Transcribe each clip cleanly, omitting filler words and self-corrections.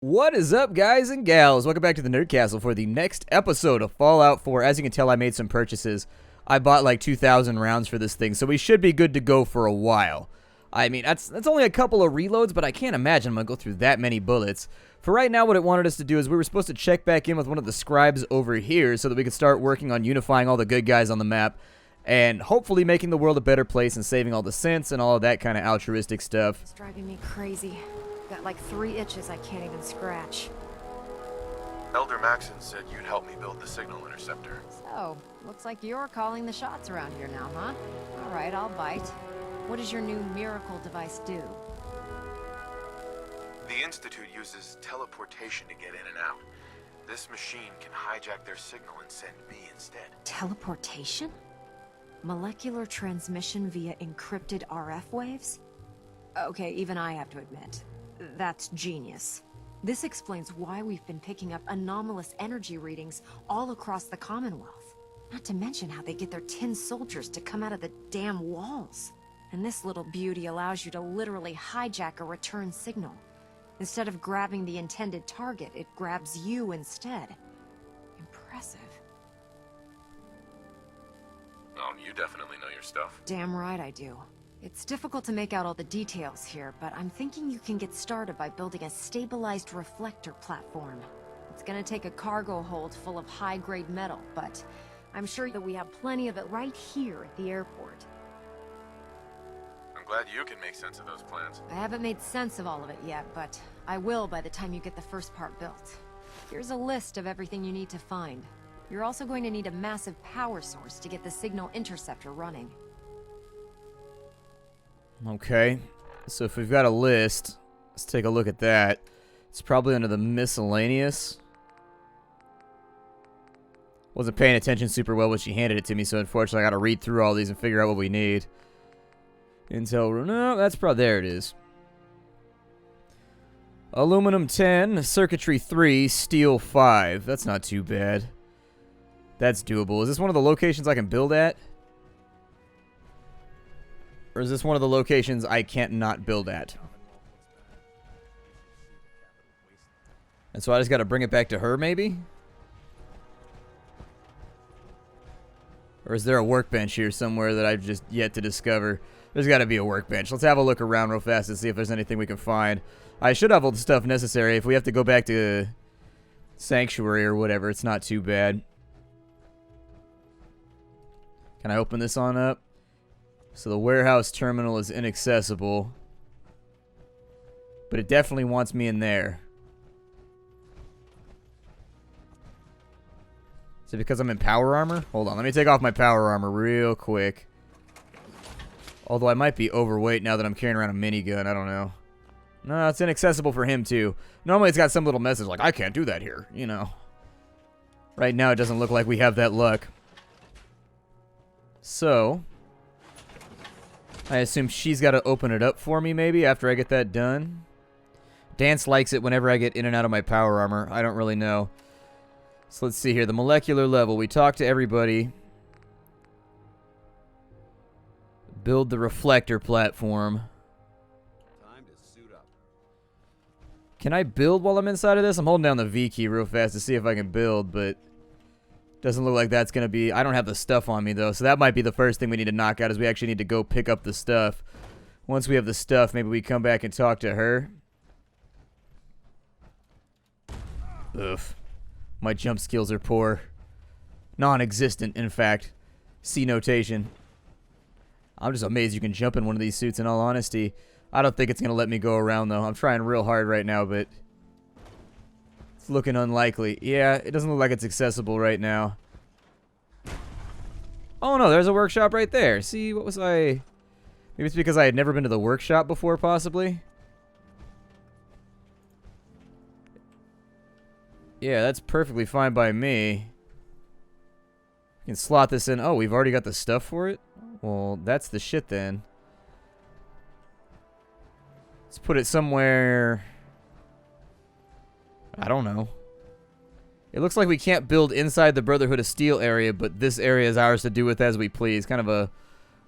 What is up, guys and gals? Welcome back to the Nerd Castle for the next episode of Fallout 4. As you can tell, I made some purchases. I bought like 2,000 rounds for this thing, so we should be good to go for a while. I mean, that's only a couple of reloads, but I can't imagine I'm going to go through that many bullets. For right now, what it wanted us to do is we were supposed to check back in with one of the scribes over here so that we could start working on unifying all the good guys on the map and hopefully making the world a better place and saving all the synths and all of that kind of altruistic stuff. It's driving me crazy. Got like 3 itches I can't even scratch. Elder Maxon said you'd help me build the signal interceptor. So, looks like you're calling the shots around here now, huh? Alright, I'll bite. What does your new miracle device do? The Institute uses teleportation to get in and out. This machine can hijack their signal and send me instead. Teleportation? Molecular transmission via encrypted RF waves? Okay, even I have to admit, that's genius. This explains why we've been picking up anomalous energy readings all across the Commonwealth. Not to mention how they get their tin soldiers to come out of the damn walls. And this little beauty allows you to literally hijack a return signal. Instead of grabbing the intended target, it grabs you instead. Impressive. Oh, you definitely know your stuff. Damn right I do. It's difficult to make out all the details here, but I'm thinking you can get started by building a stabilized reflector platform. It's gonna take a cargo hold full of high-grade metal, but I'm sure that we have plenty of it right here at the airport. I'm glad you can make sense of those plans. I haven't made sense of all of it yet, but I will by the time you get the first part built. Here's a list of everything you need to find. You're also going to need a massive power source to get the signal interceptor running. Okay, so if we've got a list, let's take a look at that. It's probably under the miscellaneous. Wasn't paying attention super well when she handed it to me, so unfortunately I gotta read through all these and figure out what we need. Intel, no, that's probably, there it is. Aluminum 10, circuitry 3, steel 5. That's not too bad. That's doable. Is this one of the locations I can build at? Or is this one of the locations I can't not build at? And so I just got to bring it back to her, maybe? Or is there a workbench here somewhere that I've just yet to discover? There's got to be a workbench. Let's have a look around real fast and see if there's anything we can find. I should have all the stuff necessary. If we have to go back to Sanctuary or whatever, it's not too bad. Can I open this on up? So the warehouse terminal is inaccessible. But it definitely wants me in there. Is it because I'm in power armor? Hold on, let me take off my power armor real quick. Although I might be overweight now that I'm carrying around a minigun, I don't know. No, it's inaccessible for him too. Normally it's got some little message like, I can't do that here, you know. Right now it doesn't look like we have that luck. So, I assume she's got to open it up for me maybe after I get that done. Dance likes it whenever I get in and out of my power armor. I don't really know. So let's see here. The molecular level. We talked to everybody. Build the reflector platform. Time to suit up. Can I build while I'm inside of this? I'm holding down the V key real fast to see if I can build, but doesn't look like that's going to be... I don't have the stuff on me, though, so that might be the first thing we need to knock out is we actually need to go pick up the stuff. Once we have the stuff, maybe we come back and talk to her. Oof. My jump skills are poor. Non-existent, in fact. C notation. I'm just amazed you can jump in one of these suits, in all honesty. I don't think it's going to let me go around, though. I'm trying real hard right now, but it's looking unlikely. Yeah, it doesn't look like it's accessible right now. Oh, no, there's a workshop right there. See, what was I... Maybe it's because I had never been to the workshop before, possibly? Yeah, that's perfectly fine by me. You can slot this in. Oh, we've already got the stuff for it? Well, that's the shit then. Let's put it somewhere... I don't know. It looks like we can't build inside the Brotherhood of Steel area, but this area is ours to do with as we please. Kind of a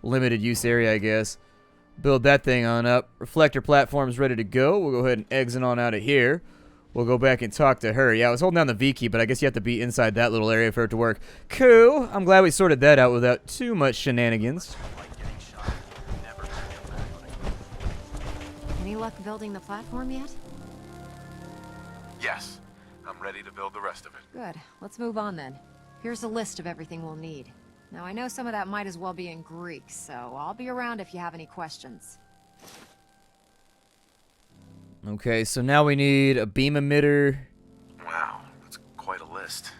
limited use area, I guess. Build that thing on up. Reflector platform's ready to go. We'll go ahead and exit on out of here. we'll go back and talk to her. Yeah, I was holding down the V key, but I guess you have to be inside that little area for it to work. Cool. I'm glad we sorted that out without too much shenanigans. Any luck building the platform yet? Yes, I'm ready to build the rest of it. Good. Let's move on then. Here's a list of everything we'll need. Now, I know some of that might as well be in Greek, so I'll be around if you have any questions. Okay, so now we need a beam emitter. Wow, that's quite a list.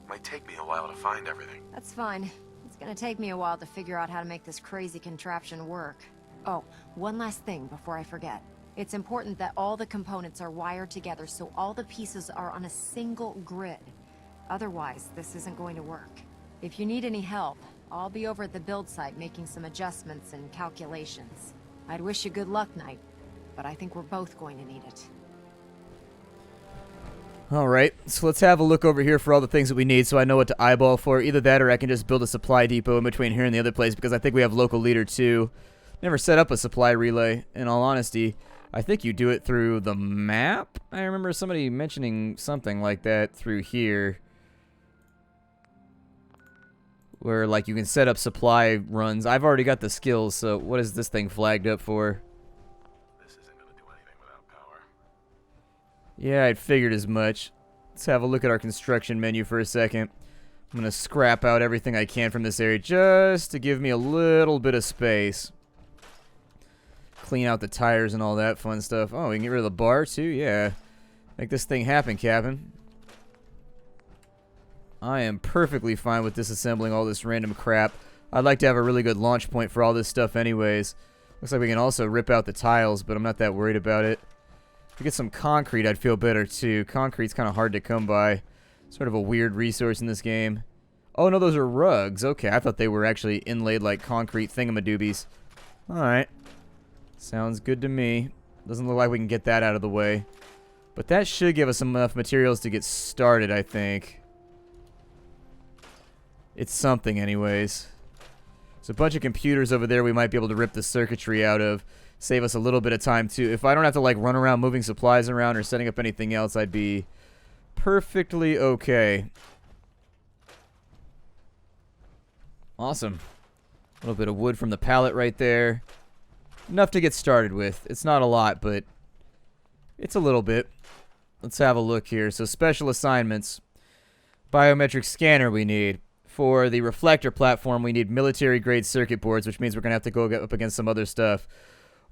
Might take me a while to find everything. That's fine. It's gonna take me a while to figure out how to make this crazy contraption work. Oh, one last thing before I forget. It's important that all the components are wired together so all the pieces are on a single grid. Otherwise, this isn't going to work. If you need any help, I'll be over at the build site making some adjustments and calculations. I'd wish you good luck, Knight, but I think we're both going to need it. Alright, so let's have a look over here for all the things that we need so I know what to eyeball for. Either that or I can just build a supply depot in between here and the other place because I think we have local leader too. Never set up a supply relay, in all honesty. I think you do it through the map? I remember somebody mentioning something like that through here. Where, like, you can set up supply runs. I've already got the skills, so what is this thing flagged up for? This isn't gonna do anything without power. Yeah, I figured as much. Let's have a look at our construction menu for a second. I'm going to scrap out everything I can from this area just to give me a little bit of space. Clean out the tires and all that fun stuff. Oh, we can get rid of the bar too? Yeah. Make this thing happen, Captain. I am perfectly fine with disassembling all this random crap. I'd like to have a really good launch point for all this stuff anyways. Looks like we can also rip out the tiles, but I'm not that worried about it. If we get some concrete, I'd feel better too. Concrete's kind of hard to come by. Sort of a weird resource in this game. Oh no, those are rugs. Okay, I thought they were actually inlaid like concrete thingamadoobies. Alright. Sounds good to me. Doesn't look like we can get that out of the way. But that should give us enough materials to get started, I think. It's something anyways. There's a bunch of computers over there we might be able to rip the circuitry out of. Save us a little bit of time too. If I don't have to like run around moving supplies around or setting up anything else, I'd be perfectly okay. Awesome. A little bit of wood from the pallet right there. Enough to get started with. It's not a lot, but it's a little bit. Let's have a look here. So special assignments. Biometric scanner we need. For the reflector platform, we need military-grade circuit boards, which means we're going to have to go up against some other stuff.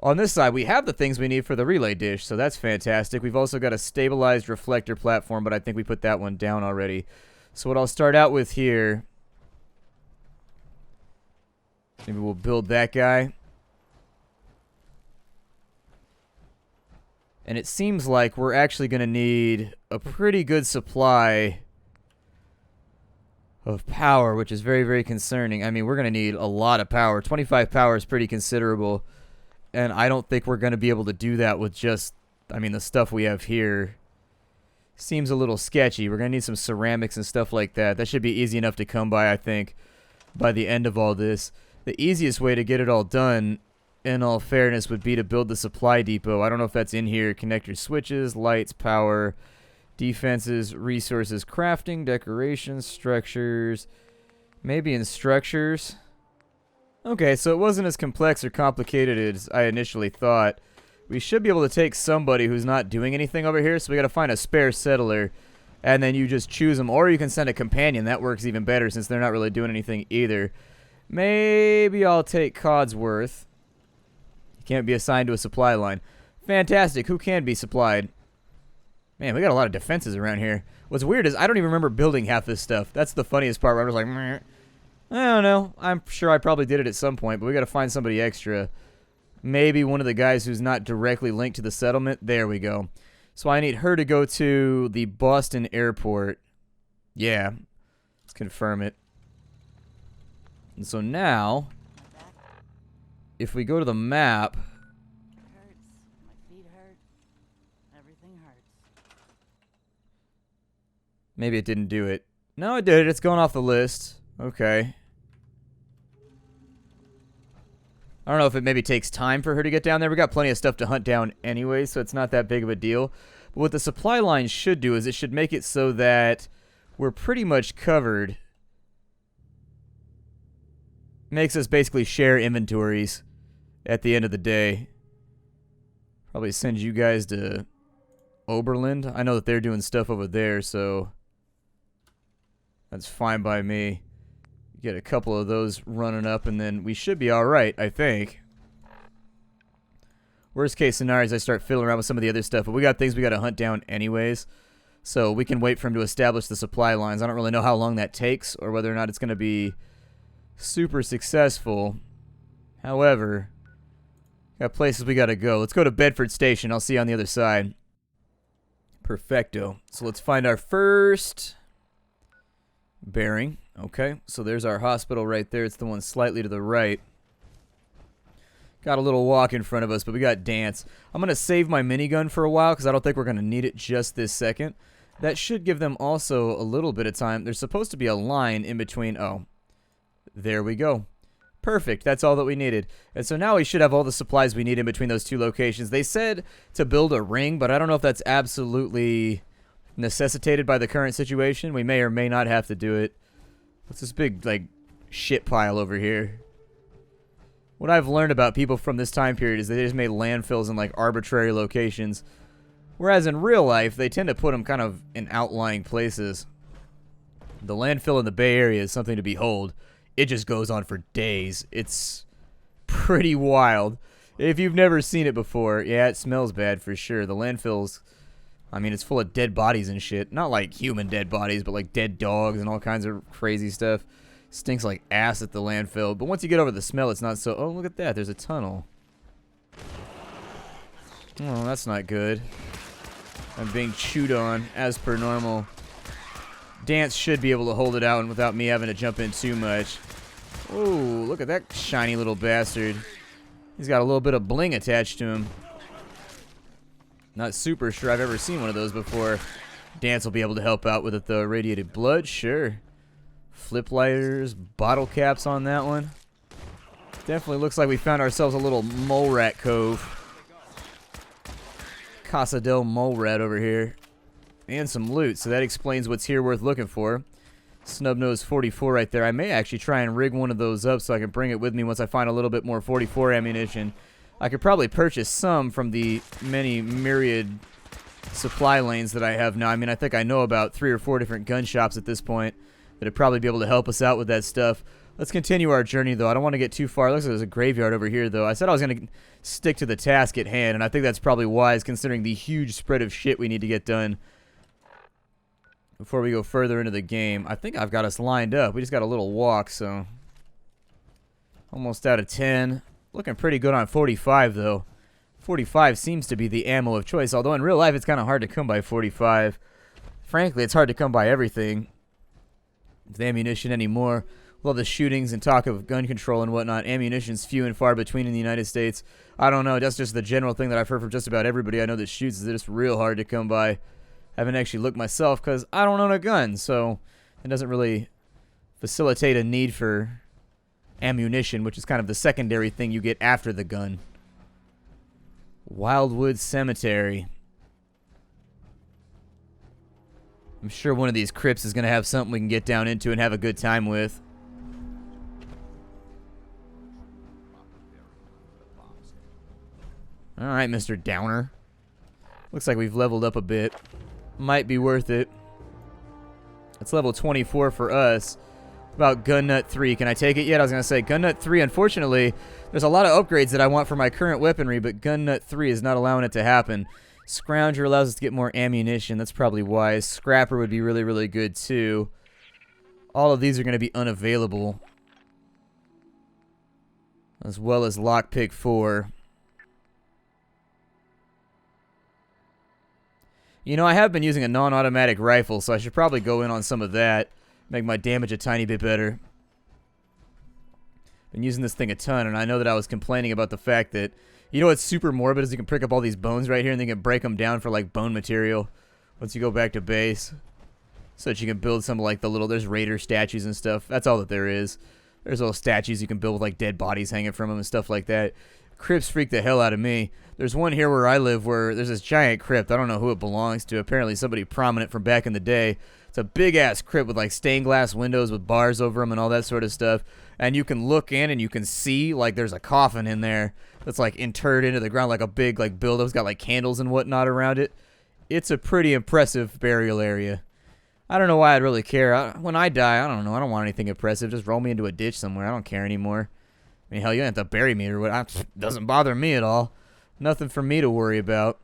On this side, we have the things we need for the relay dish, so that's fantastic. We've also got a stabilized reflector platform, but I think we put that one down already. So what I'll start out with here, maybe we'll build that guy. And it seems like we're actually going to need a pretty good supply of power, which is very, very concerning. I mean, we're going to need a lot of power. 25 power is pretty considerable. And I don't think we're going to be able to do that with just, I mean, the stuff we have here seems a little sketchy. We're going to need some ceramics and stuff like that. That should be easy enough to come by, I think, by the end of all this. The easiest way to get it all done, in all fairness, would be to build the supply depot. I don't know if that's in here. Connector switches, lights, power, defenses, resources, crafting, decorations, structures. Maybe in structures. Okay, so it wasn't as complex or complicated as I initially thought. We should be able to take somebody who's not doing anything over here, so we gotta find a spare settler, and then you just choose them, or you can send a companion. That works even better since they're not really doing anything either. Maybe I'll take Codsworth. He can't be assigned to a supply line. Fantastic, who can be supplied? Man, we got a lot of defenses around here. What's weird is I don't even remember building half this stuff. That's the funniest part where I'm just like, meh. I don't know. I'm sure I probably did it at some point, but we got to find somebody extra. Maybe one of the guys who's not directly linked to the settlement. There we go. So I need her to go to the Boston airport. Yeah. Let's confirm it. And so now, if we go to the map. Hurts. My feet hurt. Everything hurts. Maybe it didn't do it. No, it did. It's going off the list. Okay. I don't know if it maybe takes time for her to get down there. We got plenty of stuff to hunt down anyway, so it's not that big of a deal. But what the supply line should do is it should make it so that we're pretty much covered. Makes us basically share inventories at the end of the day. Probably send you guys to Oberlin. I know that they're doing stuff over there, so that's fine by me. Get a couple of those running up, and then we should be alright, I think. Worst case scenario is I start fiddling around with some of the other stuff, but we got things we got to hunt down anyways. So we can wait for him to establish the supply lines. I don't really know how long that takes or whether or not it's going to be super successful. However, got places we got to go. Let's go to Bedford Station. I'll see you on the other side. Perfecto. So let's find our first bearing. Okay, so there's our hospital right there. It's the one slightly to the right. Got a little walk in front of us, but we got dance. I'm going to save my minigun for a while because I don't think we're going to need it just this second. That should give them also a little bit of time. There's supposed to be a line in between. Oh, there we go. Perfect. That's all that we needed. And so now we should have all the supplies we need in between those two locations. They said to build a ring, but I don't know if that's absolutely necessitated by the current situation. We may or may not have to do it. What's this big, like, shit pile over here? What I've learned about people from this time period is they just made landfills in, like, arbitrary locations. Whereas in real life, they tend to put them kind of in outlying places. The landfill in the Bay Area is something to behold. It just goes on for days. It's pretty wild. If you've never seen it before, yeah, it smells bad for sure. The landfill's, I mean, it's full of dead bodies and shit. Not like human dead bodies, but like dead dogs and all kinds of crazy stuff. Stinks like ass at the landfill. But once you get over the smell, it's not so... Oh, look at that. There's a tunnel. Oh, that's not good. I'm being chewed on, as per normal. Dance should be able to hold it out and without me having to jump in too much. Oh, look at that shiny little bastard. He's got a little bit of bling attached to him. Not super sure I've ever seen one of those before. Dance will be able to help out with it, though. Radiated blood, sure. Flip lighters, bottle caps on that one. Definitely looks like we found ourselves a little mole rat cove. Casa del Mole Rat over here. And some loot, so that explains what's here worth looking for. Snub-nosed 44 right there. I may actually try and rig one of those up so I can bring it with me once I find a little bit more 44 ammunition. I could probably purchase some from the many myriad supply lanes that I have now. I mean, I think I know about 3 or 4 different gun shops at this point that would probably be able to help us out with that stuff. Let's continue our journey, though. I don't want to get too far. It looks like there's a graveyard over here, though. I said I was going to stick to the task at hand, and I think that's probably wise considering the huge spread of shit we need to get done before we go further into the game. I think I've got us lined up. We just got a little walk, so almost out of 10. Looking pretty good on 45, though. 45 seems to be the ammo of choice, although in real life it's kind of hard to come by 45. Frankly, it's hard to come by everything. The ammunition anymore. With all the shootings and talk of gun control and whatnot, ammunition's few and far between in the United States. I don't know. That's just the general thing that I've heard from just about everybody I know that shoots. Is it's real hard to come by. I haven't actually looked myself because I don't own a gun, so it doesn't really facilitate a need for ammunition, which is kind of the secondary thing you get after the gun. Wildwood Cemetery. I'm sure one of these crypts is going to have something we can get down into and have a good time with. Alright, Mr. Downer. Looks like we've leveled up a bit. Might be worth it. It's level 24 for us. About Gun Nut 3. Can I take it yet? I was going to say, Gun Nut 3, unfortunately, there's a lot of upgrades that I want for my current weaponry, but Gun Nut 3 is not allowing it to happen. Scrounger allows us to get more ammunition. That's probably wise. Scrapper would be really, really good, too. All of these are going to be unavailable. As well as Lockpick 4. You know, I have been using a non-automatic rifle, so I should probably go in on some of that. Make my damage a tiny bit better. Been using this thing a ton, and I know that I was complaining about the fact that, you know what's super morbid is you can pick up all these bones right here, and then you can break them down for, like, bone material once you go back to base. So that you can build some, like, the little, there's raider statues and stuff. That's all that there is. There's little statues you can build with, like, dead bodies hanging from them and stuff like that. Crypts freak the hell out of me. There's one here where I live where there's this giant crypt. I don't know who it belongs to. Apparently somebody prominent from back in the day. It's a big-ass crypt with, like, stained glass windows with bars over them and all that sort of stuff. And you can look in and you can see, like, there's a coffin in there that's, like, interred into the ground like a big, like, build-up. It's got, like, candles and whatnot around it. It's a pretty impressive burial area. I don't know why I'd really care. When I die, I don't know. I don't want anything impressive. Just roll me into a ditch somewhere. I don't care anymore. I mean, hell, you don't have to bury me or what. It doesn't bother me at all. Nothing for me to worry about.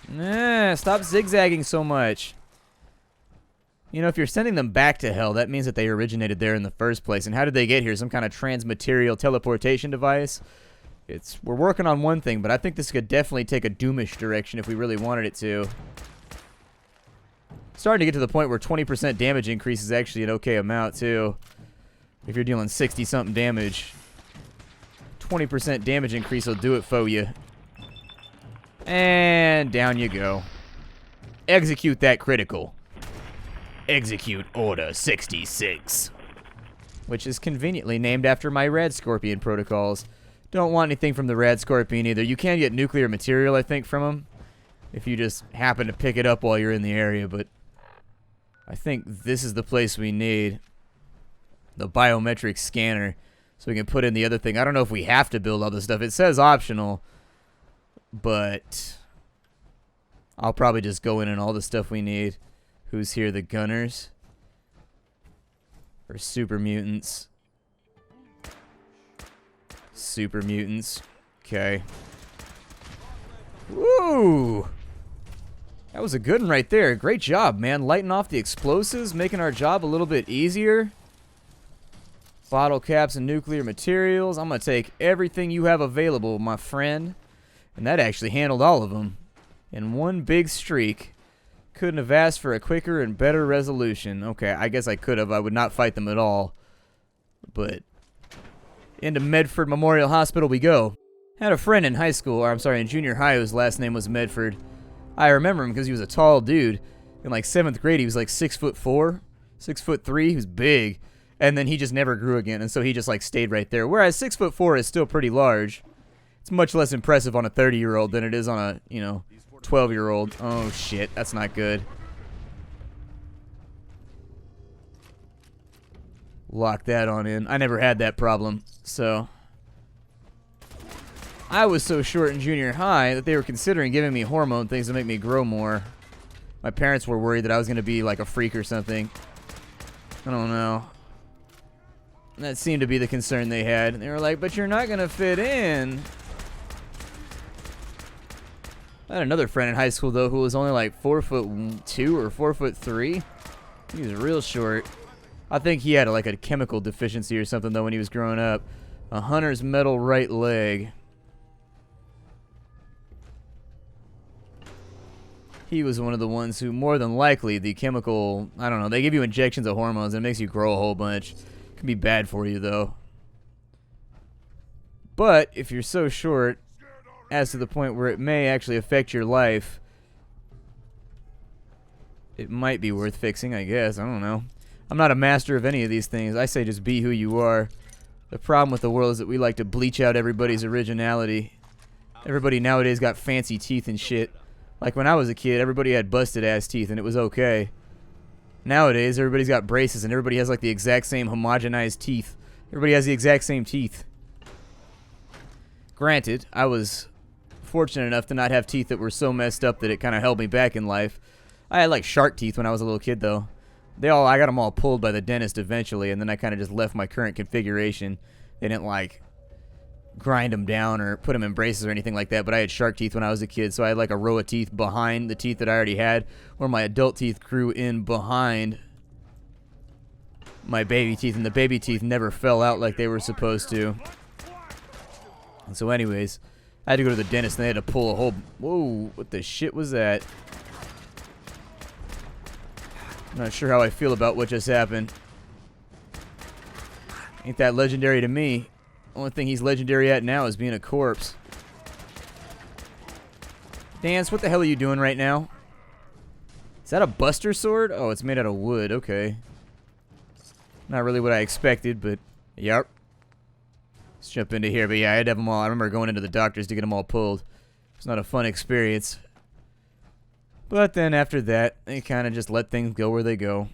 Nah, stop zigzagging so much. You know, if you're sending them back to hell, that means that they originated there in the first place. And how did they get here? Some kind of transmaterial teleportation device? We're working on one thing, but I think this could definitely take a doomish direction if we really wanted it to. Starting to get to the point where 20% damage increase is actually an okay amount, too. If you're dealing 60-something damage, 20% damage increase will do it for you. And down you go. Execute that critical. Execute Order 66. Which is conveniently named after my Red Scorpion protocols. Don't want anything from the Red Scorpion either. You can get nuclear material, I think, from them. If you just happen to pick it up while you're in the area, but I think this is the place we need. The biometric scanner. So we can put in the other thing. I don't know if we have to build all this stuff. It says optional. But I'll probably just go in and all the stuff we need. Who's here? The gunners? Or super mutants? Super mutants. Okay. Woo! That was a good one right there. Great job, man. Lighting off the explosives, making our job a little bit easier. Bottle caps and nuclear materials. I'm going to take everything you have available, my friend. And that actually handled all of them in one big streak. Couldn't have asked for a quicker and better resolution. Okay, I guess I could have. I would not fight them at all. But into Medford Memorial Hospital we go. Had a friend in high school, or I'm sorry, in junior high whose last name was Medford. I remember him because he was a tall dude. In like 7th grade, he was like 6'4", 6'3". He was big. And then he just never grew again. And so he just like stayed right there. Whereas 6'4" is still pretty large. It's much less impressive on a 30-year-old than it is on a, 12-year-old. Oh, shit. That's not good. Lock that on in. I never had that problem. So I was so short in junior high that they were considering giving me hormone things to make me grow more. My parents were worried that I was going to be like a freak or something. I don't know. That seemed to be the concern they had. They were like, but you're not going to fit in. I had another friend in high school, though, who was only like 4'2" or 4'3". He was real short. I think he had like a chemical deficiency or something, though, when he was growing up. A hunter's metal right leg. He was one of the ones who, more than likely, the chemical, I don't know, they give you injections of hormones and it makes you grow a whole bunch. It can be bad for you, though. But if you're so short as to the point where it may actually affect your life, it might be worth fixing, I guess. I don't know. I'm not a master of any of these things. I say just be who you are. The problem with the world is that we like to bleach out everybody's originality. Everybody nowadays got fancy teeth and shit. Like when I was a kid, everybody had busted ass teeth and it was okay. Nowadays, everybody's got braces and everybody has like the exact same homogenized teeth. Everybody has the exact same teeth. Granted, I was fortunate enough to not have teeth that were so messed up that it kind of held me back in life. I had like shark teeth when I was a little kid, though. I got them all pulled by the dentist eventually, and then I kind of just left my current configuration. They didn't like grind them down or put them in braces or anything like that, but I had shark teeth when I was a kid, so I had like a row of teeth behind the teeth that I already had, where my adult teeth grew in behind my baby teeth, and the baby teeth never fell out like they were supposed to. And so anyways, I had to go to the dentist and they had to pull a whole... Whoa, what the shit was that? I'm not sure how I feel about what just happened. Ain't that legendary to me. Only thing he's legendary at now is being a corpse. Dance, what the hell are you doing right now? Is that a buster sword? Oh, it's made out of wood. Okay. Not really what I expected, but Yep. Let's jump into here. But yeah, I had to have them all. I remember going into the doctors to get them all pulled. It's not a fun experience. But then after that, they kind of just let things go where they go.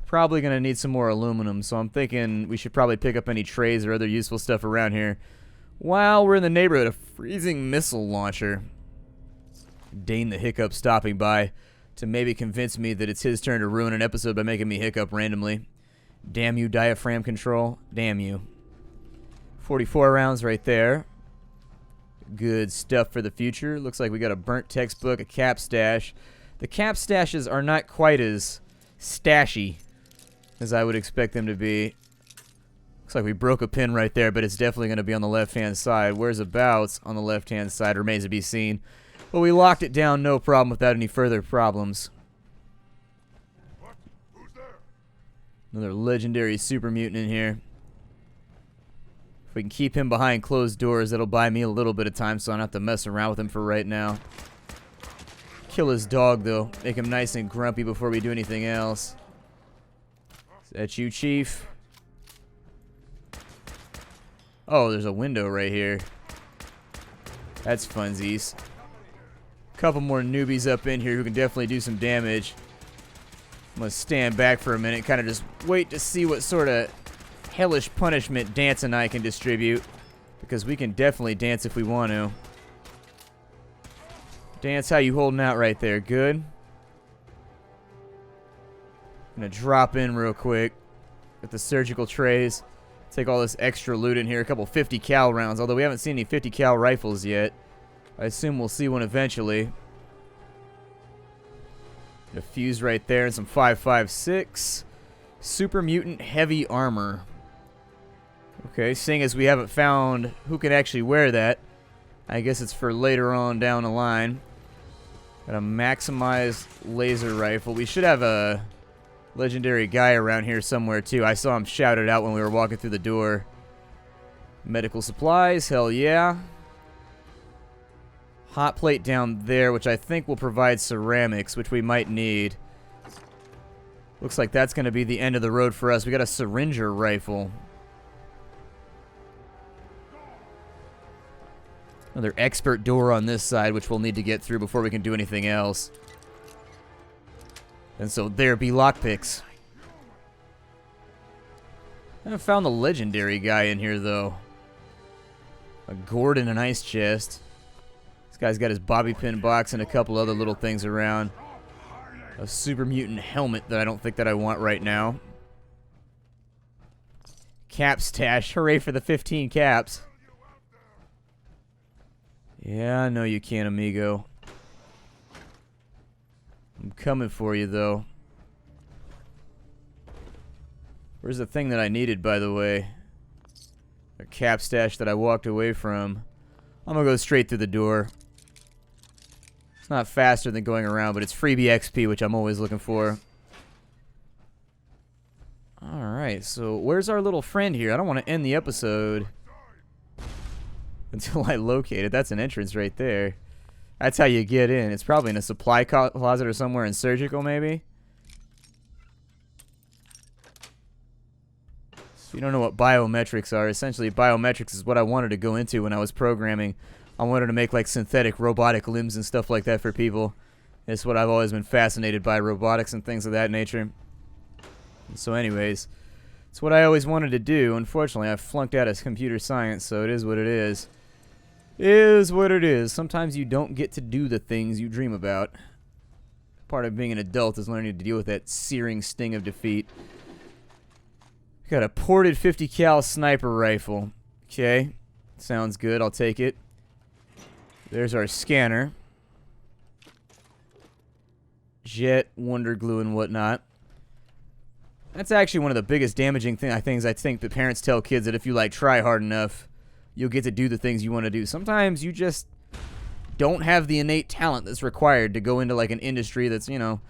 Probably going to need some more aluminum, so I'm thinking we should probably pick up any trays or other useful stuff around here while we're in the neighborhood. A freezing missile launcher. Dane the Hiccup stopping by to maybe convince me that it's his turn to ruin an episode by making me hiccup randomly. Damn you, diaphragm control. Damn you. 44 rounds right there. Good stuff for the future. Looks like we got a burnt textbook, a cap stash. The cap stashes are not quite as stashy as I would expect them to be. Looks like we broke a pin right there, but it's definitely going to be on the left-hand side. Whereabouts on the left-hand side remains to be seen. But we locked it down, no problem, without any further problems. Another legendary super mutant in here. If we can keep him behind closed doors, that'll buy me a little bit of time so I don't have to mess around with him for right now. Kill his dog, though. Make him nice and grumpy before we do anything else. Is that you, Chief? Oh, there's a window right here. That's funsies. Couple more newbies up in here who can definitely do some damage. I'm going to stand back for a minute, kind of just wait to see what sort of hellish punishment Dance and I can distribute. Because we can definitely dance if we want to. Dance, how you holding out right there? Good. I'm going to drop in real quick with the surgical trays. Take all this extra loot in here. A couple 50 cal rounds, although we haven't seen any 50 cal rifles yet. I assume we'll see one eventually. A fuse right there and some 5.56. Super mutant heavy armor. Okay, seeing as we haven't found who can actually wear that, I guess it's for later on down the line. Got a maximized laser rifle. We should have a legendary guy around here somewhere too. I saw him shout it out when we were walking through the door. Medical supplies, hell yeah. Hot plate down there, which I think will provide ceramics, which we might need. Looks like that's going to be the end of the road for us. We got a syringer rifle. Another expert door on this side, which we'll need to get through before we can do anything else. And so there be lockpicks. I haven't found the legendary guy in here, though. A gourd and an ice chest. This guy's got his bobby pin box and a couple other little things around. A super mutant helmet that I don't think that I want right now. Cap stash. Hooray for the 15 caps. Yeah, I know you can, amigo. I'm coming for you, though. Where's the thing that I needed, by the way? A cap stash that I walked away from. I'm gonna go straight through the door. It's not faster than going around, but it's freebie XP, which I'm always looking for. Alright, so where's our little friend here? I don't want to end the episode until I locate it. That's an entrance right there. That's how you get in. It's probably in a supply closet or somewhere in surgical, maybe. So you don't know what biometrics are. Essentially, biometrics is what I wanted to go into when I was programming. I wanted to make like synthetic robotic limbs and stuff like that for people. It's what I've always been fascinated by, robotics and things of that nature. So anyways, it's what I always wanted to do. Unfortunately, I flunked out of computer science, so it is what it is. Is what it is. Sometimes you don't get to do the things you dream about. Part of being an adult is learning to deal with that searing sting of defeat. Got a ported 50 cal sniper rifle. Okay, sounds good. I'll take it. There's our scanner. Jet, wonder glue, and whatnot. That's actually one of the biggest damaging things I think that parents tell kids, that if you like try hard enough, you'll get to do the things you want to do. Sometimes you just don't have the innate talent that's required to go into like an industry that's, you know,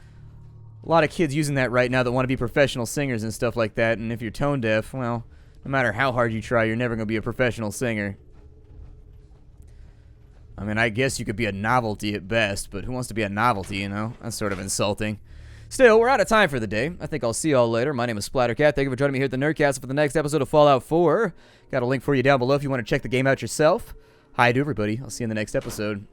a lot of kids using that right now that want to be professional singers and stuff like that. And if you're tone deaf, well, no matter how hard you try, you're never going to be a professional singer. I mean, I guess you could be a novelty at best, but who wants to be a novelty, you know? That's sort of insulting. Still, we're out of time for the day. I think I'll see y'all later. My name is Splattercat. Thank you for joining me here at the Nerdcast for the next episode of Fallout 4. Got a link for you down below if you want to check the game out yourself. Hi to everybody. I'll see you in the next episode.